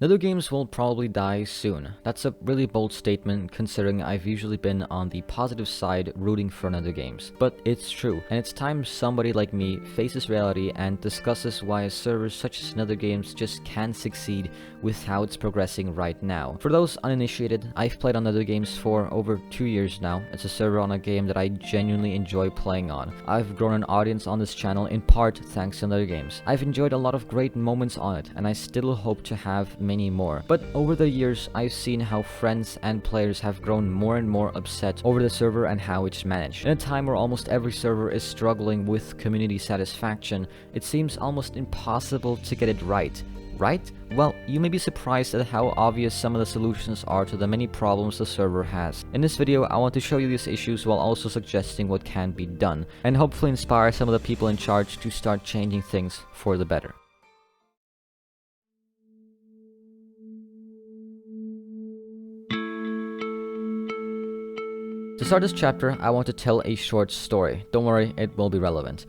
NetherGames will probably die soon. That's a really bold statement considering I've usually been on the positive side rooting for NetherGames. But it's true, and it's time somebody like me faces reality and discusses why a server such as NetherGames just can't succeed with how it's progressing right now. For those uninitiated, I've played on NetherGames for over 2 years now. It's a server on a game that I genuinely enjoy playing on. I've grown an audience on this channel in part thanks to NetherGames. I've enjoyed a lot of great moments on it, and I still hope to have many more. But over the years, I've seen how friends and players have grown more and more upset over the server and how it's managed. In a time where almost every server is struggling with community satisfaction, it seems almost impossible to get it right. Right? Well, you may be surprised at how obvious some of the solutions are to the many problems the server has. In this video, I want to show you these issues while also suggesting what can be done, and hopefully inspire some of the people in charge to start changing things for the better. To start this chapter, I want to tell a short story. Don't worry, it will be relevant.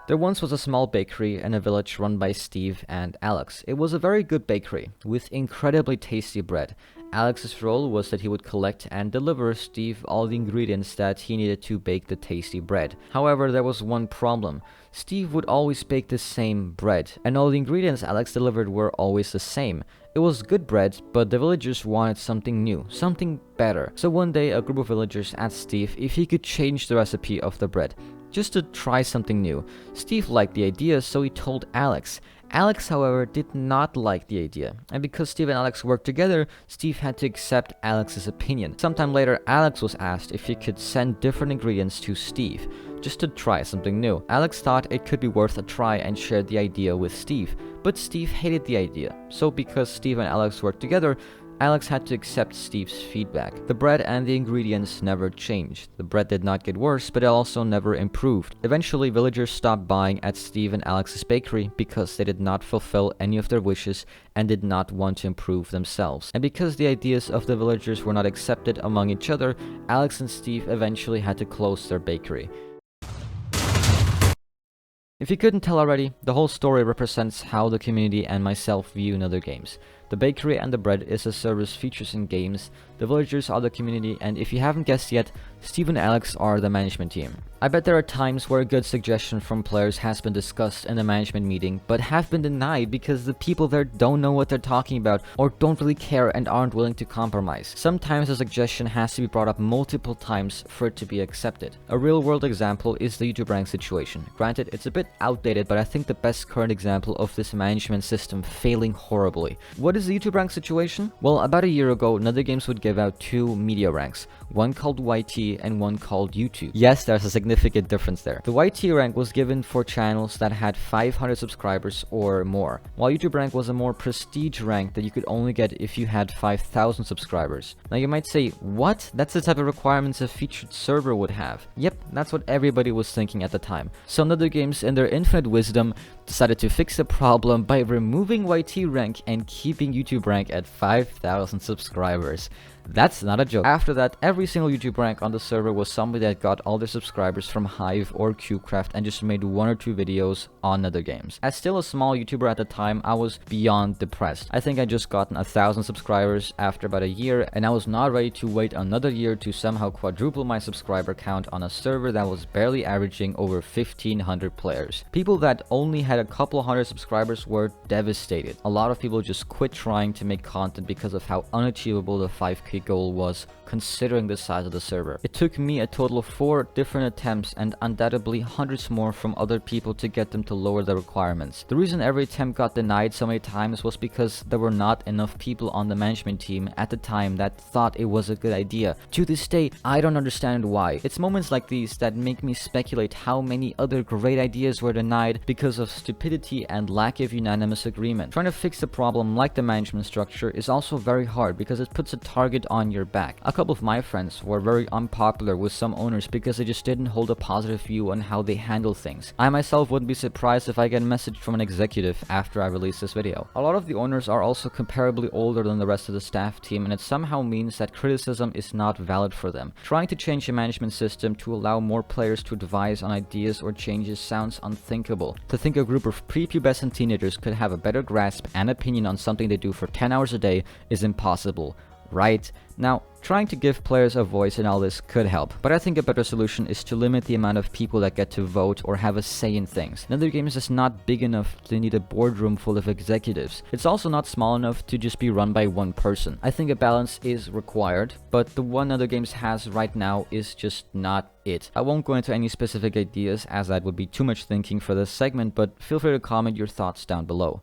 There once was a small bakery in a village run by Steve and Alex. It was a very good bakery, with incredibly tasty bread. Alex's role was that he would collect and deliver Steve all the ingredients that he needed to bake the tasty bread. However, there was one problem. Steve would always bake the same bread, and all the ingredients Alex delivered were always the same. It was good bread, but the villagers wanted something new, something better. So one day, a group of villagers asked Steve if he could change the recipe of the bread, just to try something new. Steve liked the idea, so he told Alex. Alex, however, did not like the idea, and because Steve and Alex worked together, Steve had to accept Alex's opinion. Sometime later, Alex was asked if he could send different ingredients to Steve, just to try something new. Alex thought it could be worth a try and shared the idea with Steve, but Steve hated the idea. So because Steve and Alex worked together, Alex had to accept Steve's feedback. The bread and the ingredients never changed. The bread did not get worse, but it also never improved. Eventually, villagers stopped buying at Steve and Alex's bakery because they did not fulfill any of their wishes and did not want to improve themselves. And because the ideas of the villagers were not accepted among each other, Alex and Steve eventually had to close their bakery. If you couldn't tell already, the whole story represents how the community and myself view NetherGames. The bakery and the bread is a service features in games, the villagers are the community, and if you haven't guessed yet, Steve and Alex are the management team. I bet there are times where a good suggestion from players has been discussed in a management meeting, but have been denied because the people there don't know what they're talking about or don't really care and aren't willing to compromise. Sometimes a suggestion has to be brought up multiple times for it to be accepted. A real-world example is the YouTube rank situation. Granted, it's a bit outdated, but I think the best current example of this management system failing horribly. What is the YouTube rank situation? Well, about a year ago, NetherGames would give out 2 media ranks, one called YT and one called YouTube. Yes, there's a significant difference there. The YT rank was given for channels that had 500 subscribers or more, while YouTube rank was a more prestige rank that you could only get if you had 5,000 subscribers. Now you might say, what? That's the type of requirements a featured server would have. Yep, that's what everybody was thinking at the time. So NetherGames, in their infinite wisdom, decided to fix the problem by removing YT rank and keeping YouTube rank at 5,000 subscribers. That's not a joke. After that, every single YouTube rank on the server was somebody that got all their subscribers from Hive or CubeCraft and just made 1 or 2 videos on NetherGames. As still a small YouTuber at the time, I was beyond depressed. I think I just gotten 1,000 subscribers after about a year, and I was not ready to wait another year to somehow quadruple my subscriber count on a server that was barely averaging over 1,500 players. People that only had a couple hundred subscribers were devastated. A lot of people just quit trying to make content because of how unachievable the 5K goal was, considering the size of the server. It took me a total of 4 different attempts and undoubtedly hundreds more from other people to get them to lower the requirements. The reason every attempt got denied so many times was because there were not enough people on the management team at the time that thought it was a good idea. To this day, I don't understand why. It's moments like these that make me speculate how many other great ideas were denied because of stupidity and lack of unanimous agreement. Trying to fix the problem like the management structure is also very hard because it puts a target target on your back. A couple of my friends were very unpopular with some owners because they just didn't hold a positive view on how they handle things. I myself wouldn't be surprised if I get a message from an executive after I release this video. A lot of the owners are also comparably older than the rest of the staff team, and it somehow means that criticism is not valid for them. Trying to change the management system to allow more players to advise on ideas or changes sounds unthinkable. To think a group of prepubescent teenagers could have a better grasp and opinion on something they do for 10 hours a day is impossible, right? Now, trying to give players a voice in all this could help, but I think a better solution is to limit the amount of people that get to vote or have a say in things. NetherGames is not big enough to need a boardroom full of executives. It's also not small enough to just be run by one person. I think a balance is required, but the one NetherGames has right now is just not it. I won't go into any specific ideas as that would be too much thinking for this segment, but feel free to comment your thoughts down below.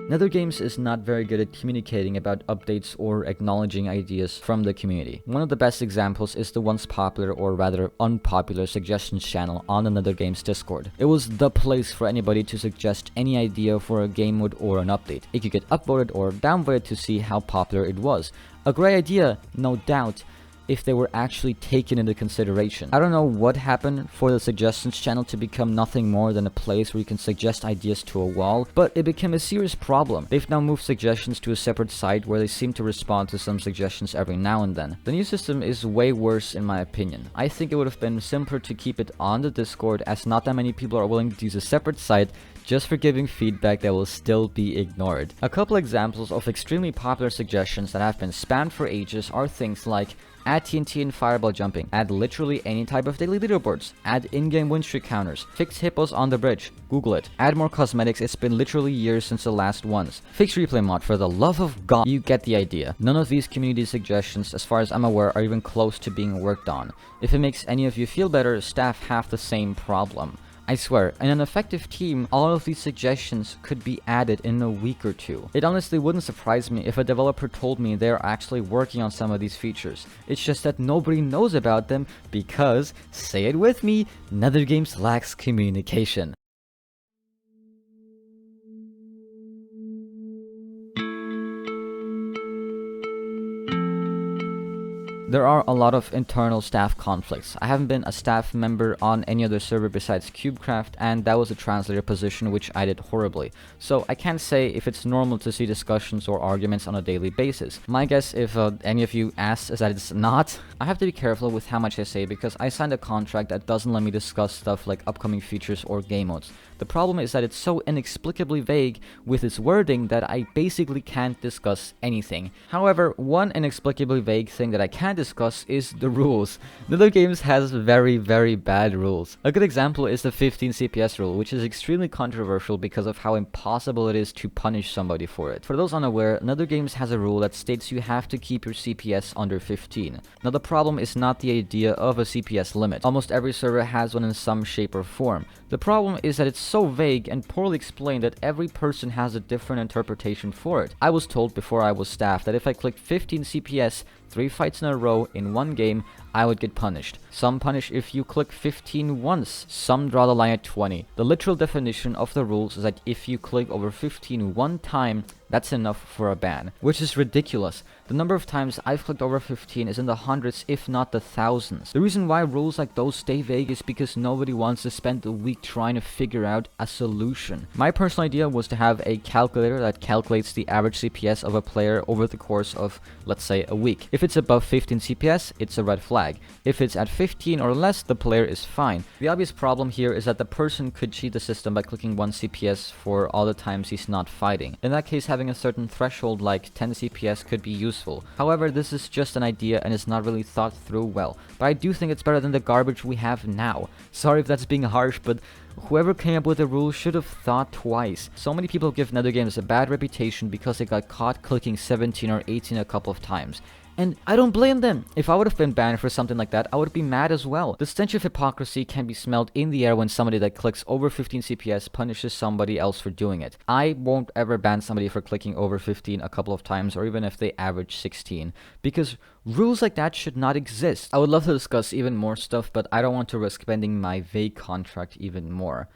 NetherGames is not very good at communicating about updates or acknowledging ideas from the community. One of the best examples is the once popular, or rather unpopular, suggestions channel on the NetherGames Discord. It was the place for anybody to suggest any idea for a game mode or an update. It could get upvoted or downvoted to see how popular it was. A great idea, no doubt, if they were actually taken into consideration. I don't know what happened for the suggestions channel to become nothing more than a place where you can suggest ideas to a wall, but it became a serious problem. They've now moved suggestions to a separate site where they seem to respond to some suggestions every now and then. The new system is way worse in my opinion. I think it would have been simpler to keep it on the Discord, as not that many people are willing to use a separate site just for giving feedback that will still be ignored. A couple examples of extremely popular suggestions that have been spammed for ages are things like add TNT and fireball jumping, add literally any type of daily leaderboards, add in-game win streak counters, fix hippos on the bridge, Google it, add more cosmetics, it's been literally years since the last ones, fix replay mod, for the love of God, you get the idea. None of these community suggestions, as far as I'm aware, are even close to being worked on. If it makes any of you feel better, staff have the same problem. I swear, in an effective team, all of these suggestions could be added in a week or two. It honestly wouldn't surprise me if a developer told me they're actually working on some of these features. It's just that nobody knows about them because, say it with me, NetherGames lacks communication. There are a lot of internal staff conflicts. I haven't been a staff member on any other server besides CubeCraft, and that was a translator position which I did horribly. So I can't say if it's normal to see discussions or arguments on a daily basis. My guess, if any of you ask, is that it's not. I have to be careful with how much I say because I signed a contract that doesn't let me discuss stuff like upcoming features or game modes. The problem is that it's so inexplicably vague with its wording that I basically can't discuss anything. However, one inexplicably vague thing that I can discuss is the rules. NetherGames has very bad rules. A good example is the 15 CPS rule, which is extremely controversial because of how impossible it is to punish somebody for it. For those unaware, NetherGames has a rule that states you have to keep your CPS under 15. Now the problem is not the idea of a CPS limit. Almost every server has one in some shape or form. The problem is that it's so vague and poorly explained that every person has a different interpretation for it. I was told before I was staffed that if I clicked 15 CPS 3 fights in a row in one game, I would get punished. Some punish if you click 15 once, some draw the line at 20. The literal definition of the rules is that if you click over 15 one time, that's enough for a ban, which is ridiculous. The number of times I've clicked over 15 is in the hundreds, if not the thousands. The reason why rules like those stay vague is because nobody wants to spend a week trying to figure out a solution. My personal idea was to have a calculator that calculates the average CPS of a player over the course of, let's say, a week. If it's above 15 CPS, it's a red flag. If it's at 15 or less, the player is fine. The obvious problem here is that the person could cheat the system by clicking 1 CPS for all the times he's not fighting. In that case, having a certain threshold like 10 CPS could be useful. However, this is just an idea and is not really thought through well. But I do think it's better than the garbage we have now. Sorry if that's being harsh, but whoever came up with the rule should have thought twice. So many people give NetherGames a bad reputation because they got caught clicking 17 or 18 a couple of times. And I don't blame them. If I would have been banned for something like that, I would be mad as well. The stench of hypocrisy can be smelled in the air when somebody that clicks over 15 CPS punishes somebody else for doing it. I won't ever ban somebody for clicking over 15 a couple of times, or even if they average 16, because rules like that should not exist. I would love to discuss even more stuff, but I don't want to risk bending my vague contract even more.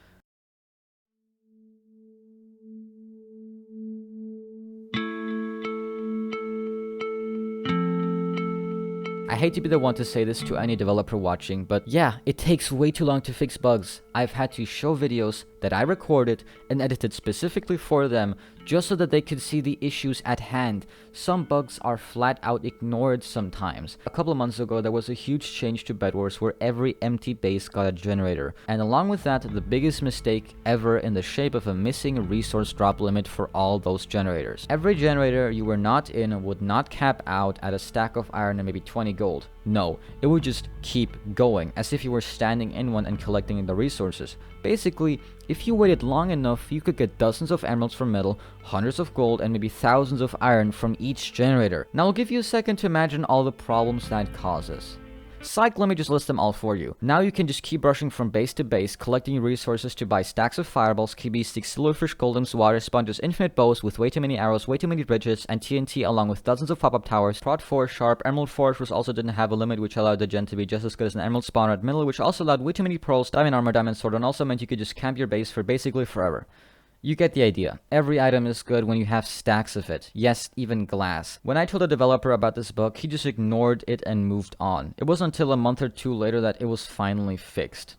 I hate to be the one to say this to any developer watching, but yeah, it takes way too long to fix bugs. I've had to show videos that I recorded and edited specifically for them just so that they could see the issues at hand. Some bugs are flat out ignored sometimes. A couple of months ago, there was a huge change to Bed Wars where every empty base got a generator. And along with that, the biggest mistake ever in the shape of a missing resource drop limit for all those generators. Every generator you were not in would not cap out at a stack of iron and maybe 20 gold. No, it would just keep going, as if you were standing in one and collecting the resources. Basically, if you waited long enough, you could get dozens of emeralds from metal, hundreds of gold, and maybe thousands of iron from each generator. Now I'll give you a second to imagine all the problems that causes. Psych, let me just list them all for you. Now you can just keep rushing from base to base, collecting resources to buy stacks of fireballs, KB sticks, silverfish, golems, water sponges, infinite bows with way too many arrows, way too many bridges, and TNT along with dozens of pop-up towers. Prot 4 sharp, emerald fortress also didn't have a limit, which allowed the gen to be just as good as an emerald spawner at middle, which also allowed way too many pearls, diamond armor, diamond sword, and also meant you could just camp your base for basically forever. You get the idea. Every item is good when you have stacks of it. Yes, even glass. When I told a developer about this bug, he just ignored it and moved on. It wasn't until a month or two later that it was finally fixed.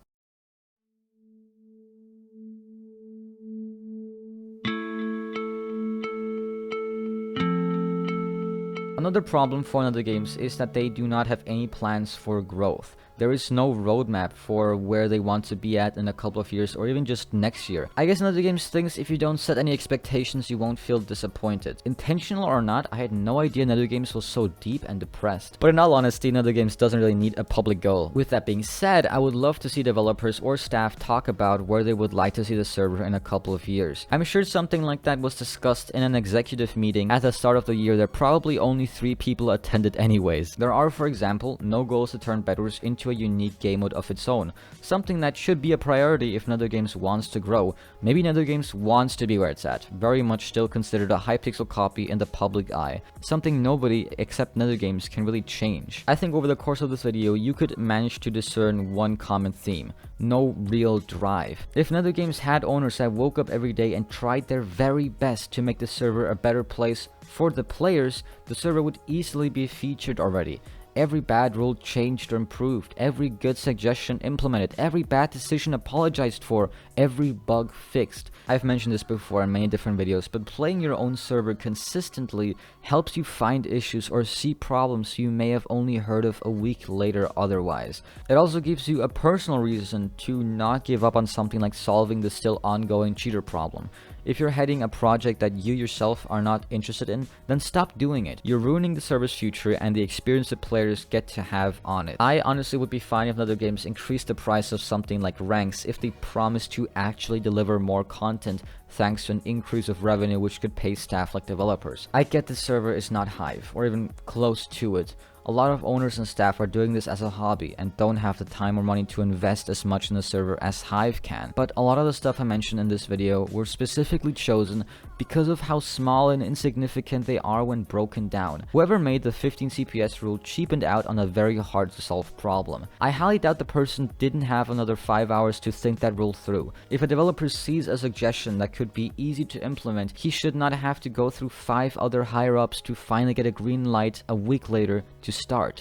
Another problem for NetherGames is that they do not have any plans for growth. There is no roadmap for where they want to be at in a couple of years or even just next year. I guess NetherGames thinks if you don't set any expectations, you won't feel disappointed. Intentional or not, I had no idea NetherGames was so deep and depressed. But in all honesty, NetherGames doesn't really need a public goal. With that being said, I would love to see developers or staff talk about where they would like to see the server in a couple of years. I'm sure something like that was discussed in an executive meeting at the start of the year that probably only 3 people attended anyways. There are, for example, no goals to turn Bed Wars into a unique game mode of its own, something that should be a priority if NetherGames wants to grow. Maybe NetherGames wants to be where it's at, very much still considered a Hypixel copy in the public eye, something nobody except NetherGames can really change. I think over the course of this video, you could manage to discern one common theme: no real drive. If NetherGames had owners that woke up every day and tried their very best to make the server a better place for the players, the server would easily be featured already. Every bad rule changed or improved, every good suggestion implemented, every bad decision apologized for, every bug fixed. I've mentioned this before in many different videos, but playing your own server consistently helps you find issues or see problems you may have only heard of a week later otherwise. It also gives you a personal reason to not give up on something like solving the still ongoing cheater problem. If you're heading a project that you yourself are not interested in, then stop doing it. You're ruining the server's future and the experience the players get to have on it. I honestly would be fine if NetherGames increased the price of something like ranks if they promised to actually deliver more content thanks to an increase of revenue which could pay staff like developers. I get the server is not Hive, or even close to it. A lot of owners and staff are doing this as a hobby and don't have the time or money to invest as much in the server as Hive can. But a lot of the stuff I mentioned in this video were specifically chosen because of how small and insignificant they are when broken down. Whoever made the 15 CPS rule cheapened out on a very hard to solve problem. I highly doubt the person didn't have another 5 hours to think that rule through. If a developer sees a suggestion that could be easy to implement, he should not have to go through 5 other higher ups to finally get a green light a week later to start.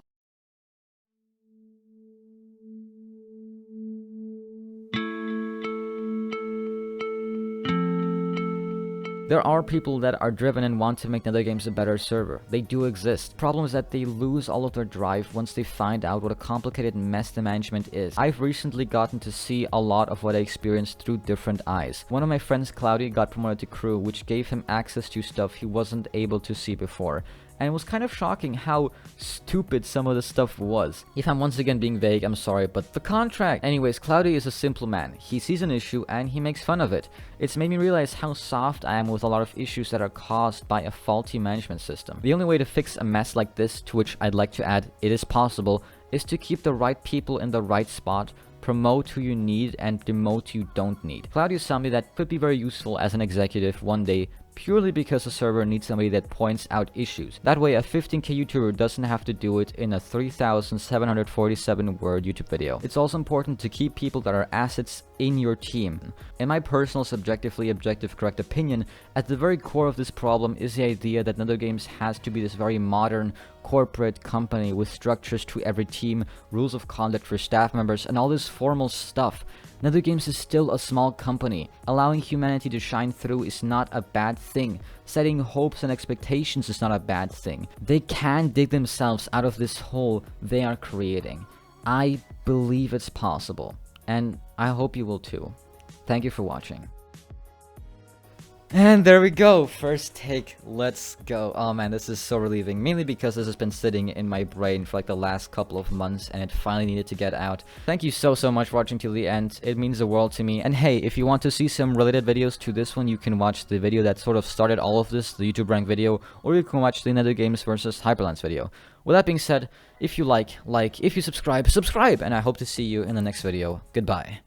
There are people that are driven and want to make NetherGames a better server. They do exist. Problem is that they lose all of their drive once they find out what a complicated mess the management is. I've recently gotten to see a lot of what I experienced through different eyes. One of my friends, Cloudy, got promoted to crew, which gave him access to stuff he wasn't able to see before. and it was kind of shocking how stupid some of the stuff was. If I'm once again being vague, I'm sorry, but the contract. Anyways, Cloudy is a simple man. He sees an issue and he makes fun of it. It's made me realize how soft I am with a lot of issues that are caused by a faulty management system. The only way to fix a mess like this, to which I'd like to add, it is possible, is to keep the right people in the right spot, promote who you need, and demote who you don't need. Cloudy is somebody that could be very useful as an executive one day, purely because the server needs somebody that points out issues. That way a 15k YouTuber doesn't have to do it in a 3,747 word YouTube video. It's also important to keep people that are assets in your team. In my personal subjectively objective correct opinion, at the very core of this problem is the idea that NetherGames has to be this very modern corporate company with structures to every team, rules of conduct for staff members, and all this formal stuff. NetherGames is still a small company. Allowing humanity to shine through is not a bad thing. Setting hopes and expectations is not a bad thing. They can dig themselves out of this hole they are creating. I believe it's possible, and I hope you will too. Thank you for watching. And there we go, first take, let's go. Oh man, this is so relieving, mainly because this has been sitting in my brain for like the last couple of months and it finally needed to get out. Thank you so much for watching till the end, it means the world to me. And hey, if you want to see some related videos to this one, you can watch the video that sort of started all of this, the YouTube rank video, or you can watch the NetherGames versus Hyperlands video. With that being said, if you like, if you subscribe, and I hope to see you in the next video. Goodbye.